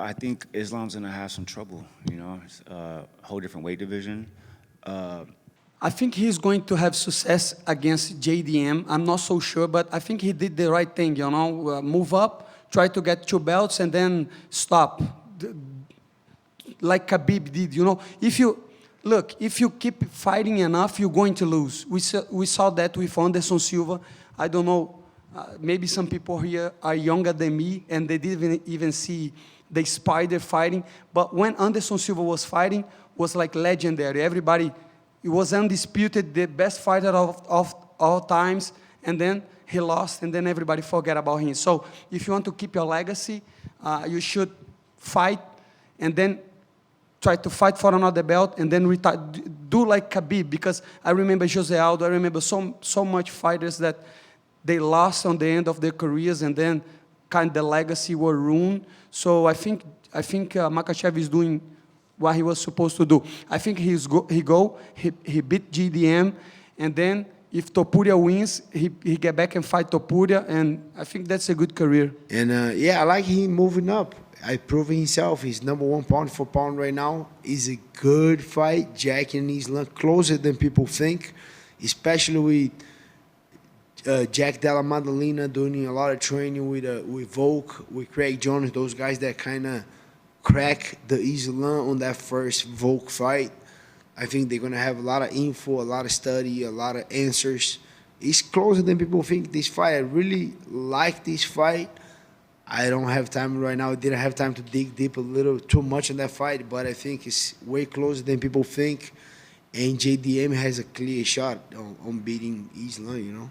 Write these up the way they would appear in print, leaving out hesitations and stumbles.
I think Islam's gonna have some trouble. You know, it's a whole different weight division. I think he's going to have success against JDM. I'm not so sure, but I think he did the right thing, you know, move up, try to get 2 belts, and then stop, like Khabib did, you know. If you keep fighting enough, you're going to lose. We saw that with Anderson Silva. I don't know, maybe some people here are younger than me, and they didn't even see the Spider fighting, but when Anderson Silva was fighting, was like legendary. Everybody, he was undisputed, the best fighter of all times, and then he lost, and then everybody forget about him. So if you want to keep your legacy, you should fight, and then try to fight for another belt, and then retire. Do like Khabib, because I remember Jose Aldo, I remember so much fighters that they lost on the end of their careers, and then kind of the legacy were ruined. So I think Makhachev is doing what he was supposed to do. I think he beat GDM, and then if Topuria wins, he get back and fight Topuria, and I think that's a good career. And yeah, I like him moving up. I proving himself. He's #1 pound for pound right now. It's a good fight. Jack and Islam closer than people think, especially with Jack Della Maddalena doing a lot of training with Volk, with Craig Jones, those guys that kind of crack the Islam on that first Volk fight. I think they're going to have a lot of info, a lot of study, a lot of answers. It's closer than people think, this fight. I really like this fight. I don't have time right now. I didn't have time to dig deep a little too much in that fight, but I think it's way closer than people think. And JDM has a clear shot on beating Islam, you know.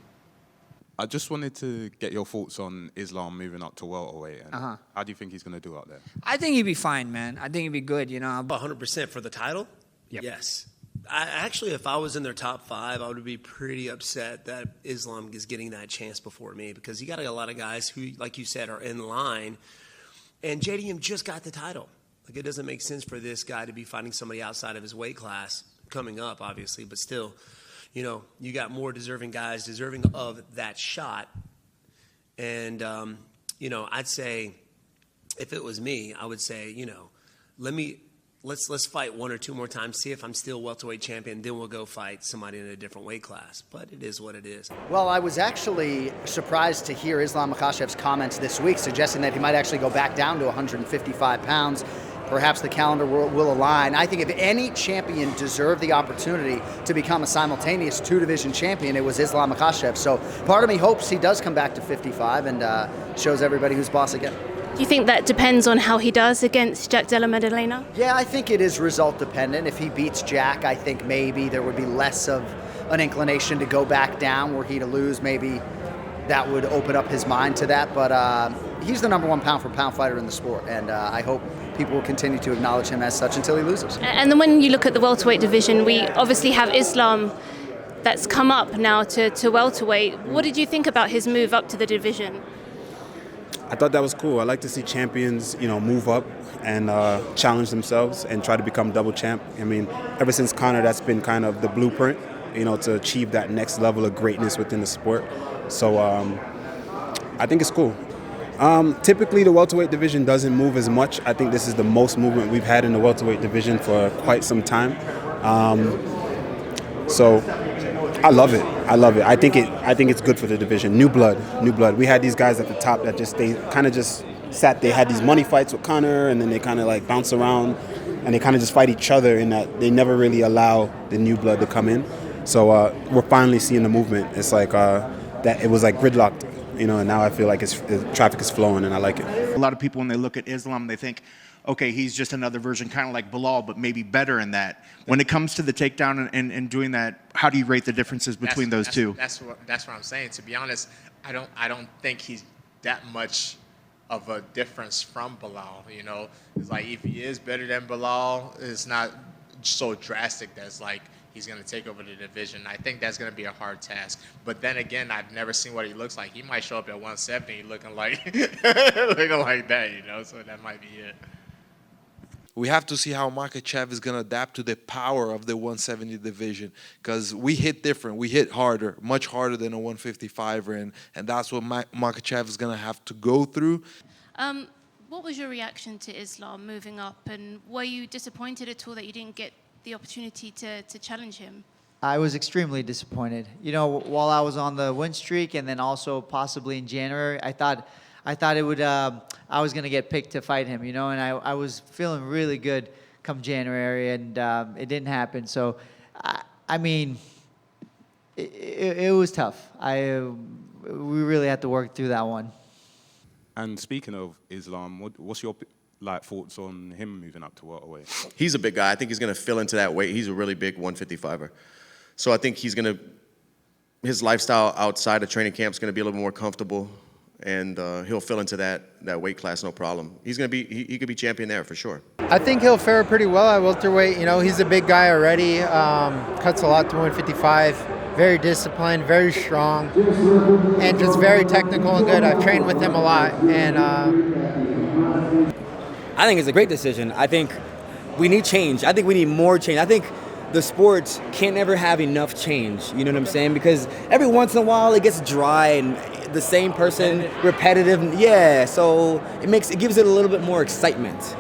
I just wanted to get your thoughts on Islam moving up to welterweight. And how do you think he's going to do out there? I think he'd be fine, man. I think he'd be good, you know. 100% for the title? Yep. Yes. Actually, if I was in their top 5, I would be pretty upset that Islam is getting that chance before me, because you got a lot of guys who, like you said, are in line. And JDM just got the title. Like, it doesn't make sense for this guy to be fighting somebody outside of his weight class coming up, obviously, but still. You know, you got more deserving guys deserving of that shot. And, you know, I'd say if it was me, I would say, you know, let's fight 1 or 2 more times, see if I'm still welterweight champion, then we'll go fight somebody in a different weight class. But it is what it is. Well, I was actually surprised to hear Islam Makhachev's comments this week suggesting that he might actually go back down to 155 pounds. Perhaps the calendar will align. I think if any champion deserved the opportunity to become a simultaneous 2-division champion, it was Islam Makhachev. So part of me hopes he does come back to 55 and shows everybody who's boss again. Do you think that depends on how he does against Jack Della Maddalena? Yeah, I think it is result dependent. If he beats Jack, I think maybe there would be less of an inclination to go back down. Were he to lose, maybe that would open up his mind to that. But he's the #1 pound for pound fighter in the sport, and I hope people will continue to acknowledge him as such until he loses. And then when you look at the welterweight division, we obviously have Islam that's come up now to welterweight. What did you think about his move up to the division? I thought that was cool. I like to see champions, you know, move up and challenge themselves and try to become double champ. I mean, ever since Conor, that's been kind of the blueprint, you know, to achieve that next level of greatness within the sport. So I think it's cool. Typically, the welterweight division doesn't move as much. I think this is the most movement we've had in the welterweight division for quite some time. So I love it. I think it's good for the division. New blood. We had these guys at the top that they kind of just sat. They had these money fights with Conor, and then they kind of like bounce around, and they kind of just fight each other. In that they never really allow the new blood to come in. So we're finally seeing the movement. It's like that. It was like gridlocked. You know, and now I feel like traffic is flowing, and I like it. A lot of people, when they look at Islam, they think, okay, he's just another version, kind of like Bilal, but maybe better in that. When it comes to the takedown and doing that, how do you rate the differences between those two? That's what I'm saying. To be honest, I don't think he's that much of a difference from Bilal. You know, it's like if he is better than Bilal, it's not so drastic that's like he's going to take over the division. I think that's going to be a hard task. But then again, I've never seen what he looks like. He might show up at 170 looking like that, you know, so that might be it. We have to see how Makhachev is going to adapt to the power of the 170 division, because we hit different. We hit harder, much harder than a 155er, and that's what Makhachev is going to have to go through. What was your reaction to Islam moving up, and were you disappointed at all that you didn't get the opportunity to challenge him? I was extremely disappointed. You know, while I was on the win streak, and then also possibly in January, I thought it would. I was gonna get picked to fight him. You know, and I was feeling really good come January, and it didn't happen. So, I mean, it was tough. We really had to work through that one. And speaking of Islam, what's your thoughts on him moving up to welterweight? He's a big guy. I think he's going to fill into that weight. He's a really big 155er. So I think his lifestyle outside of training camp is going to be a little more comfortable, and he'll fill into that weight class no problem. He could be champion there for sure. I think he'll fare pretty well at welterweight. You know, he's a big guy already. Cuts a lot to 155. Very disciplined, very strong, and just very technical and good. I've trained with him a lot, and I think it's a great decision. I think we need change. I think we need more change. I think the sport can't ever have enough change. You know what I'm saying? Because every once in a while it gets dry and the same person, repetitive. Yeah, so it gives it a little bit more excitement.